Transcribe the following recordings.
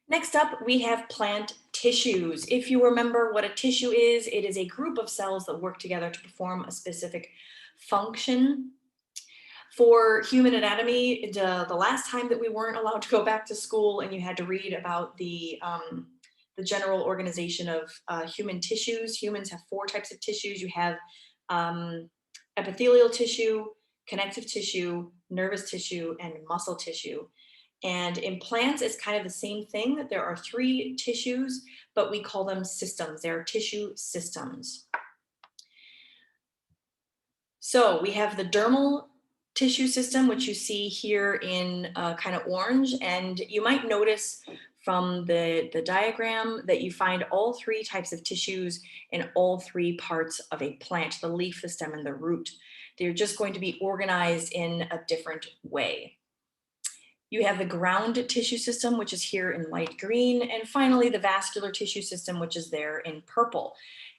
Next up, we have plant tissues. If you remember what a tissue is, it is a group of cells that work together to perform a specific function. For human anatomy, the last time that we weren't allowed to go back to school and you had to read about the general organization of human tissues, humans have four types of tissues. You have um, epithelial tissue, connective tissue, nervous tissue, and muscle tissue. And in plants, it's kind of the same thing, that there are three tissues, but we call them systems. They're tissue systems. So we have the dermal tissue system, which you see here in kind of orange. And you might notice from the diagram that you find all three types of tissues in all three parts of a plant, the leaf, the stem, and the root. They're just going to be organized in a different way. You have the ground tissue system, which is here in light green, and finally the vascular tissue system, which is there in purple.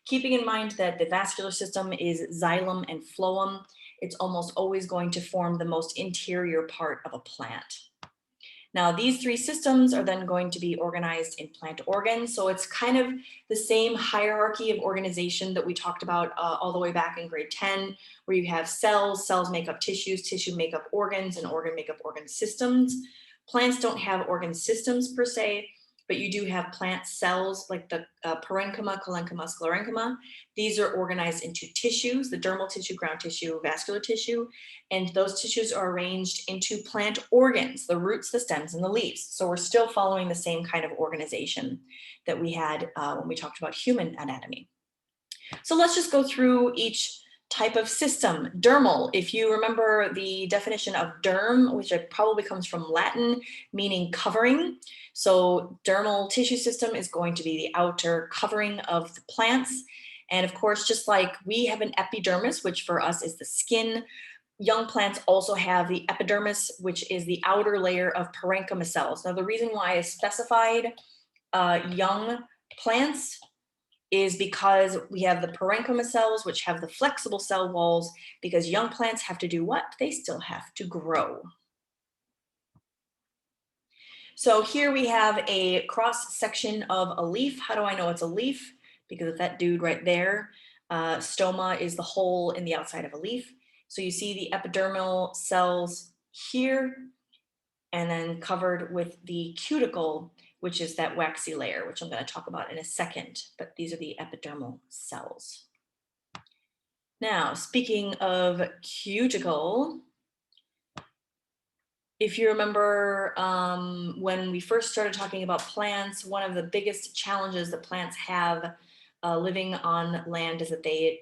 Keeping in mind that the vascular system is xylem and phloem, it's almost always going to form the most interior part of a plant. Now, these three systems are then going to be organized in plant organs. So it's kind of the same hierarchy of organization that we talked about all the way back in grade 10, where you have cells, cells make up tissues, tissue make up organs, and organ make up organ systems. Plants don't have organ systems per se, but you do have plant cells like the parenchyma, collenchyma, sclerenchyma. These are organized into tissues, the dermal tissue, ground tissue, vascular tissue, and those tissues are arranged into plant organs, the roots, the stems, and the leaves. So we're still following the same kind of organization that we had when we talked about human anatomy. So let's just go through each type of system. Dermal, if you remember the definition of derm, which probably comes from Latin, meaning covering. So dermal tissue system is going to be the outer covering of the plants. And of course, just like we have an epidermis, which for us is the skin, young plants also have the epidermis, which is the outer layer of parenchyma cells. Now, the reason why I specified young plants is because we have the parenchyma cells, which have the flexible cell walls, because young plants have to do what? They still have to grow. So here we have a cross section of a leaf. How do I know it's a leaf? Because of that dude right there. Stoma is the hole in the outside of a leaf. So you see the epidermal cells here, and then covered with the cuticle, which is that waxy layer, which I'm going to talk about in a second, but these are the epidermal cells. Now, speaking of cuticle, if you remember when we first started talking about plants, one of the biggest challenges that plants have living on land is that they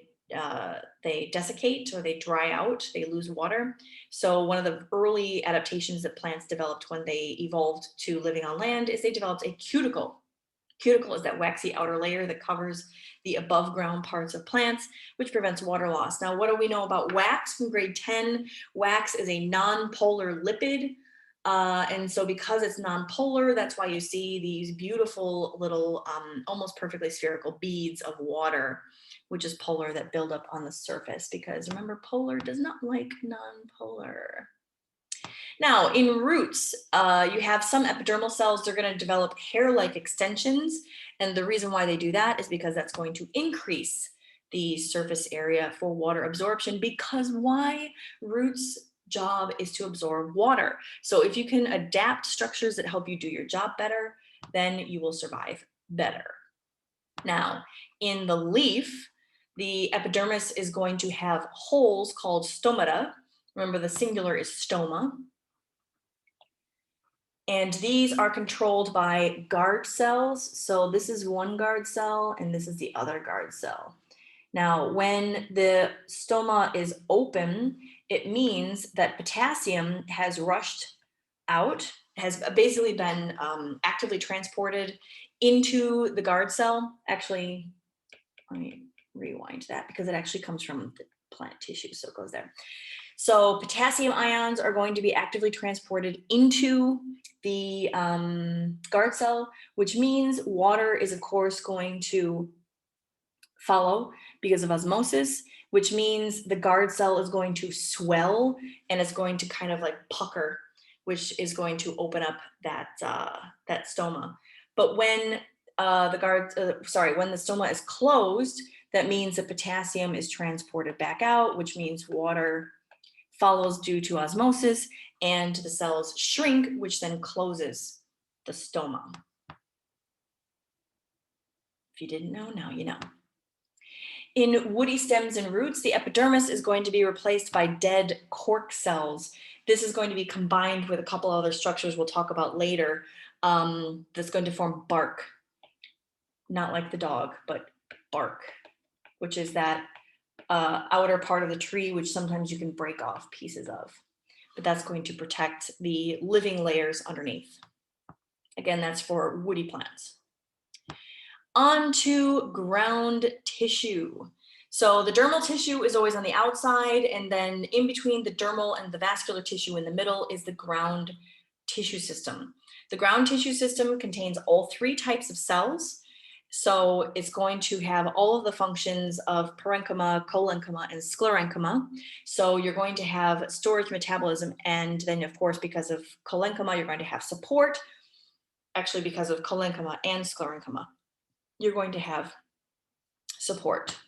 desiccate, or they dry out, they lose water. So one of the early adaptations that plants developed when they evolved to living on land is they developed a cuticle. Cuticle is that waxy outer layer that covers the above ground parts of plants, which prevents water loss. Now, what do we know about wax from grade 10? Wax is a non-polar lipid. And so because it's non-polar, that's why you see these beautiful little, almost perfectly spherical beads of water, which is polar, that build up on the surface, because remember, polar does not like non-polar. Now, in roots, you have some epidermal cells, they're going to develop hair-like extensions. And the reason why they do that is because that's going to increase the surface area for water absorption. Because why? Roots' job is to absorb water. So if you can adapt structures that help you do your job better, then you will survive better. Now, in the leaf, the epidermis is going to have holes called stomata. Remember, the singular is stoma. And these are controlled by guard cells. So this is one guard cell, and this is the other guard cell. Now, when the stoma is open, it means that potassium has rushed out, has basically been actively transported into the guard cell. Actually, let me rewind that, because it actually comes from the plant tissue, so it goes there. So potassium ions are going to be actively transported into the guard cell, which means water is, of course, going to follow because of osmosis, which means the guard cell is going to swell, and it's going to kind of like pucker, which is going to open up that, that stoma. But when when the stoma is closed, that means that potassium is transported back out, which means water follows due to osmosis, and the cells shrink, which then closes the stoma. If you didn't know, now you know. In woody stems and roots, the epidermis is going to be replaced by dead cork cells. This is going to be combined with a couple other structures we'll talk about later, that's going to form bark. Not like the dog, but bark, which is that outer part of the tree, which sometimes you can break off pieces of. But that's going to protect the living layers underneath. Again, that's for woody plants. On to ground tissue. So the dermal tissue is always on the outside, and then in between the dermal and the vascular tissue in the middle is the ground tissue system. The ground tissue system contains all three types of cells. So it's going to have all of the functions of parenchyma, collenchyma, and sclerenchyma. So you're going to have storage, metabolism, and then of course, because of collenchyma, you're going to have support. Actually, because of collenchyma and sclerenchyma, you're going to have support.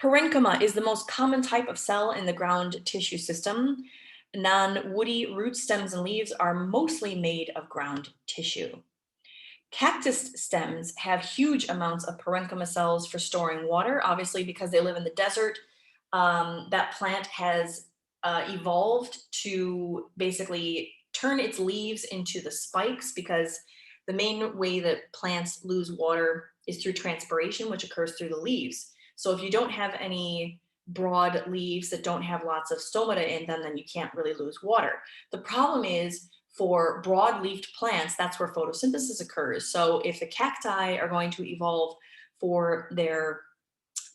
Parenchyma is the most common type of cell in the ground tissue system. Non-woody root stems and leaves are mostly made of ground tissue. Cactus stems have huge amounts of parenchyma cells for storing water, obviously because they live in the desert. That plant has evolved to basically turn its leaves into the spikes, because the main way that plants lose water is through transpiration, which occurs through the leaves. So if you don't have any broad leaves that don't have lots of stomata in them, then you can't really lose water. The problem is, for broad-leafed plants, that's where photosynthesis occurs. So if the cacti are going to evolve for their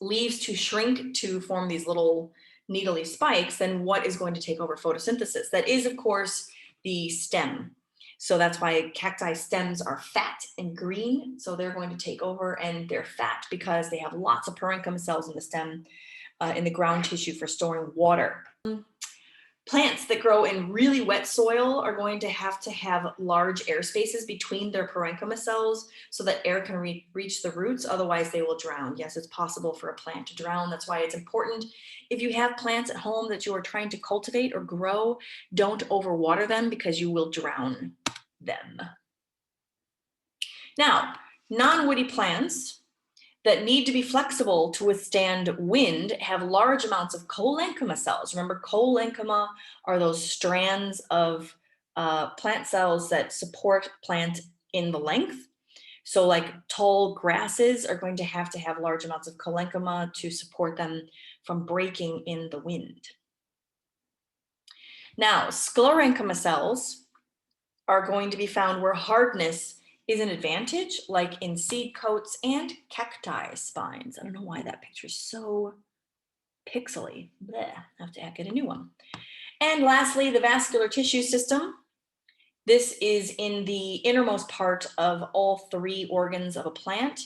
leaves to shrink to form these little needly spikes, then what is going to take over photosynthesis? That is, of course, the stem. So that's why cacti stems are fat and green. So they're going to take over, and they're fat because they have lots of parenchyma cells in the stem, in the ground tissue for storing water. Plants that grow in really wet soil are going to have large air spaces between their parenchyma cells so that air can reach the roots, otherwise they will drown. Yes, it's possible for a plant to drown. That's why it's important, if you have plants at home that you are trying to cultivate or grow, don't overwater them because you will drown them. Now, non-woody plants that need to be flexible to withstand wind have large amounts of collenchyma cells. Remember, collenchyma are those strands of plant cells that support plant in the length. So like tall grasses are going to have large amounts of collenchyma to support them from breaking in the wind. Now, sclerenchyma cells are going to be found where hardness is an advantage, like in seed coats and cacti spines. I don't know why that picture's so pixely. Blech, I have to get a new one. And lastly, the vascular tissue system. This is in the innermost part of all three organs of a plant.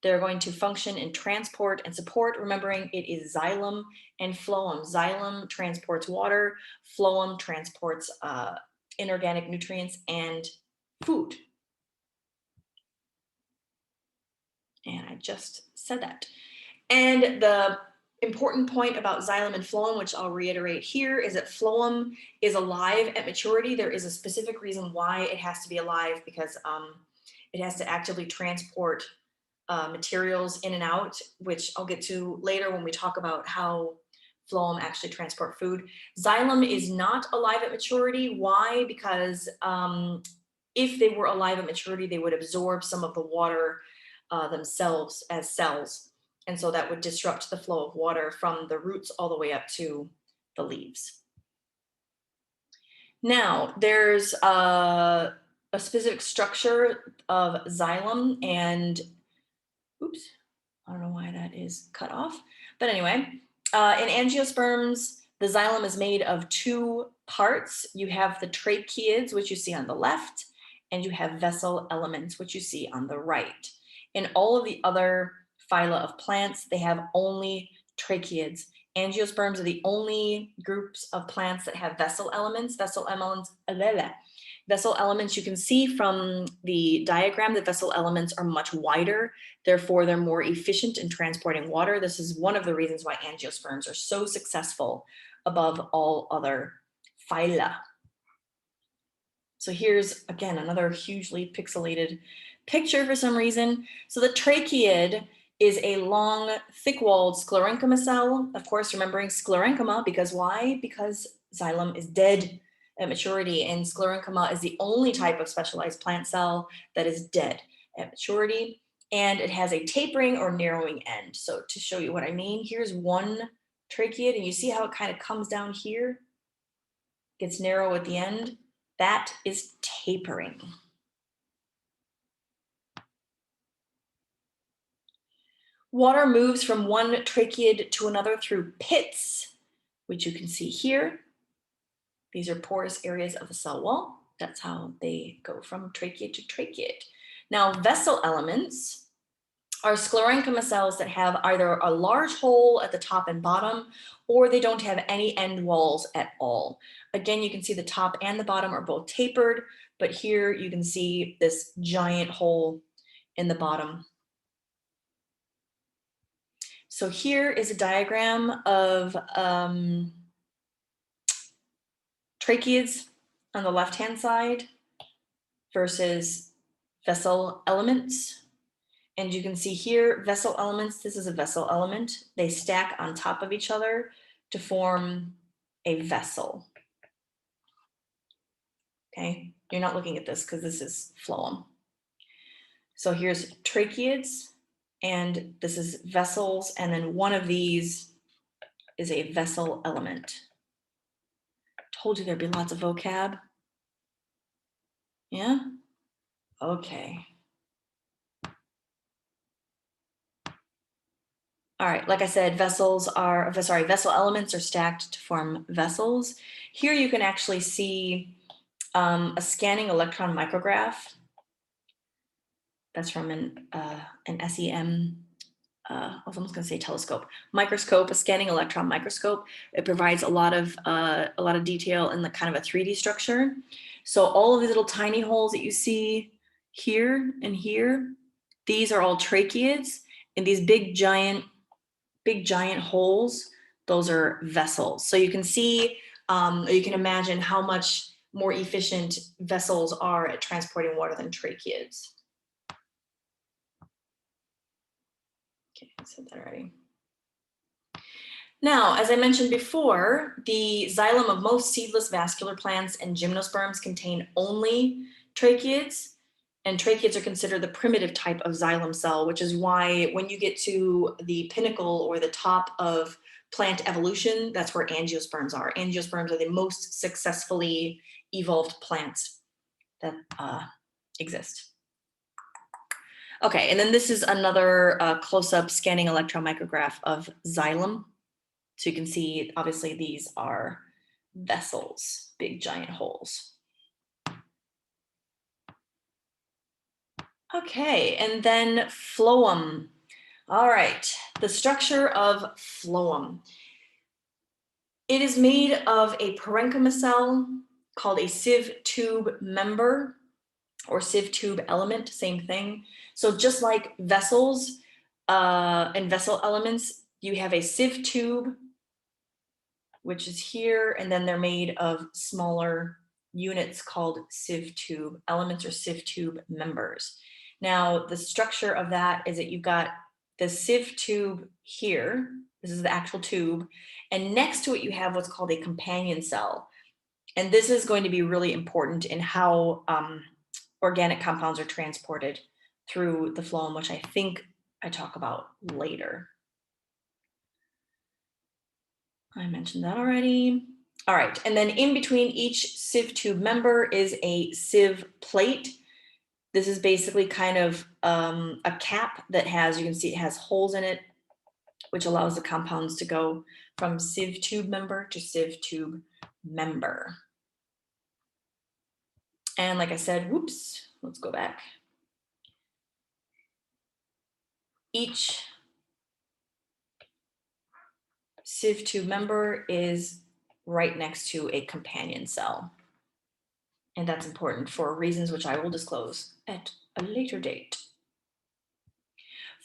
They're going to function in transport and support, remembering it is xylem and phloem. Xylem transports water, phloem transports inorganic nutrients and food. And I just said that. And the important point about xylem and phloem, which I'll reiterate here, is that phloem is alive at maturity. There is a specific reason why it has to be alive, because it has to actively transport materials in and out, which I'll get to later when we talk about how phloem actually transport food. Xylem is not alive at maturity. Why? Because if they were alive at maturity, they would absorb some of the water themselves as cells. And so that would disrupt the flow of water from the roots all the way up to the leaves. Now, there's a specific structure of xylem, and oops, I don't know why that is cut off. But anyway, in angiosperms, the xylem is made of two parts. You have the tracheids, which you see on the left, and you have vessel elements, which you see on the right. In all of the other phyla of plants, they have only tracheids. Angiosperms are the only groups of plants that have vessel elements. Vessel elements, you can see from the diagram that vessel elements are much wider, therefore they're more efficient in transporting water. This is one of the reasons why angiosperms are so successful above all other phyla. So here's, again, another hugely pixelated picture for some reason. So the tracheid is a long, thick-walled sclerenchyma cell. Of course, remembering sclerenchyma, because why? Because xylem is dead at maturity, and sclerenchyma is the only type of specialized plant cell that is dead at maturity, and it has a tapering or narrowing end. So to show you what I mean, here's one tracheid, and you see how it kind of comes down here, gets narrow at the end. That is tapering. Water moves from one tracheid to another through pits, which you can see here. These are porous areas of the cell wall. That's how they go from tracheid to tracheid. Now, vessel elements are sclerenchyma cells that have either a large hole at the top and bottom, or they don't have any end walls at all. Again, you can see the top and the bottom are both tapered, but here you can see this giant hole in the bottom. So here is a diagram of tracheids on the left-hand side versus vessel elements. And you can see here, vessel elements, this is a vessel element. They stack on top of each other to form a vessel. Okay, you're not looking at this because this is phloem. So here's tracheids, and this is vessels, and then one of these is a vessel element. Told you there'd be lots of vocab. Yeah? Okay. All right, like I said, vessel elements are stacked to form vessels. Here you can actually see a scanning electron micrograph. That's from an SEM, I was almost going to say telescope, microscope, a scanning electron microscope. It provides a lot of detail in the kind of a 3D structure. So all of these little tiny holes that you see here and here, these are all tracheids, and these big giant holes, those are vessels. So you can see, you can imagine how much more efficient vessels are at transporting water than tracheids. Okay, I said that already. Now, as I mentioned before, the xylem of most seedless vascular plants and gymnosperms contain only tracheids, and tracheids are considered the primitive type of xylem cell, which is why when you get to the pinnacle or the top of plant evolution, that's where angiosperms are. Angiosperms are the most successfully evolved plants that exist. Okay, and then this is another close-up scanning electron micrograph of xylem. So you can see, obviously, these are vessels, big giant holes. Okay, and then phloem. All right, the structure of phloem. It is made of a parenchyma cell called a sieve tube member or sieve tube element, same thing. So just like vessels and vessel elements, you have a sieve tube, which is here, and then they're made of smaller units called sieve tube elements or sieve tube members. Now, the structure of that is that you've got the sieve tube here. This is the actual tube. And next to it, you have what's called a companion cell. And this is going to be really important in how organic compounds are transported through the phloem, which I think I talk about later. I mentioned that already. All right, and then in between each sieve tube member is a sieve plate. This is basically kind of a cap that has, you can see it has holes in it, which allows the compounds to go from sieve tube member to sieve tube member. And like I said, whoops, let's go back. Each sieve tube member is right next to a companion cell. And that's important for reasons which I will disclose at a later date.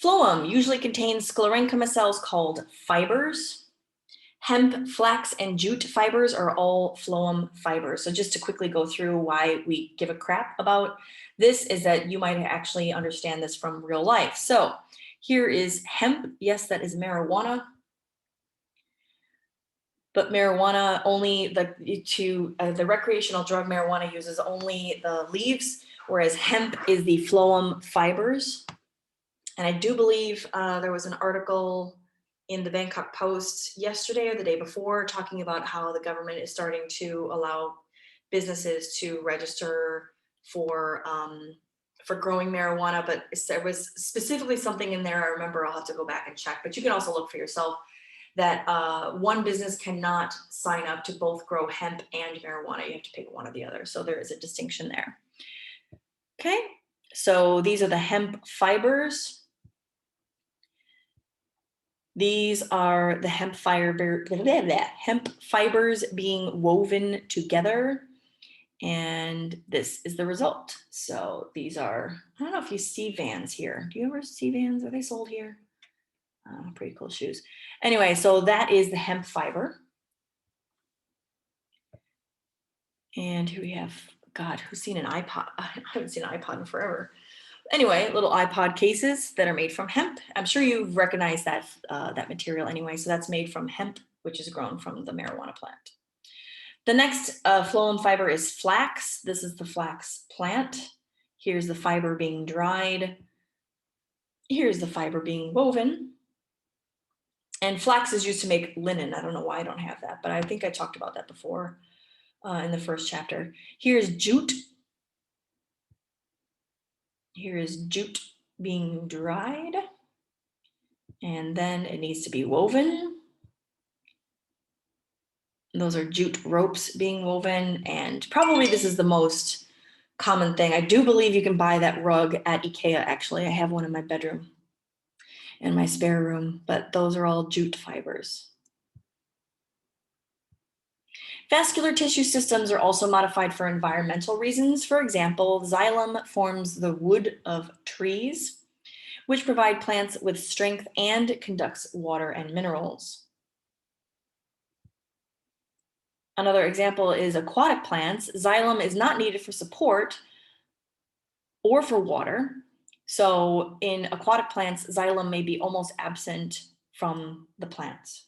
Phloem usually contains sclerenchyma cells called fibers. Hemp, flax, and jute fibers are all phloem fibers. So just to quickly go through why we give a crap about this is that you might actually understand this from real life. So here is hemp. Yes, that is marijuana. But marijuana only the recreational drug marijuana uses only the leaves, whereas hemp is the phloem fibers. And I do believe there was an article in the Bangkok Post yesterday or the day before talking about how the government is starting to allow businesses to register for growing marijuana. But there was specifically something in there. I remember, I'll have to go back and check, but you can also look for yourself that one business cannot sign up to both grow hemp and marijuana. You have to pick one or the other. So there is a distinction there. Okay, so these are the hemp fibers. These are the hemp fibers being woven together. And this is the result. So these are, I don't know if you see Vans here. Do you ever see Vans? Are they sold here? Pretty cool shoes. Anyway, so that is the hemp fiber. And here we have, God, who's seen an iPod? I haven't seen an iPod in forever. Anyway, little iPod cases that are made from hemp. I'm sure you've recognized that, that material anyway. So that's made from hemp, which is grown from the marijuana plant. The next phloem fiber is flax. This is the flax plant. Here's the fiber being dried. Here's the fiber being woven. And flax is used to make linen. I don't know why I don't have that, but I think I talked about that before in the first chapter. Here's jute. Here is jute being dried. And then it needs to be woven. Those are jute ropes being woven. And probably this is the most common thing. I do believe you can buy that rug at IKEA, actually. I have one in my bedroom, in my spare room, but those are all jute fibers. Vascular tissue systems are also modified for environmental reasons. For example, xylem forms the wood of trees, which provide plants with strength and conducts water and minerals. Another example is aquatic plants. Xylem is not needed for support or for water. So in aquatic plants, xylem may be almost absent from the plants.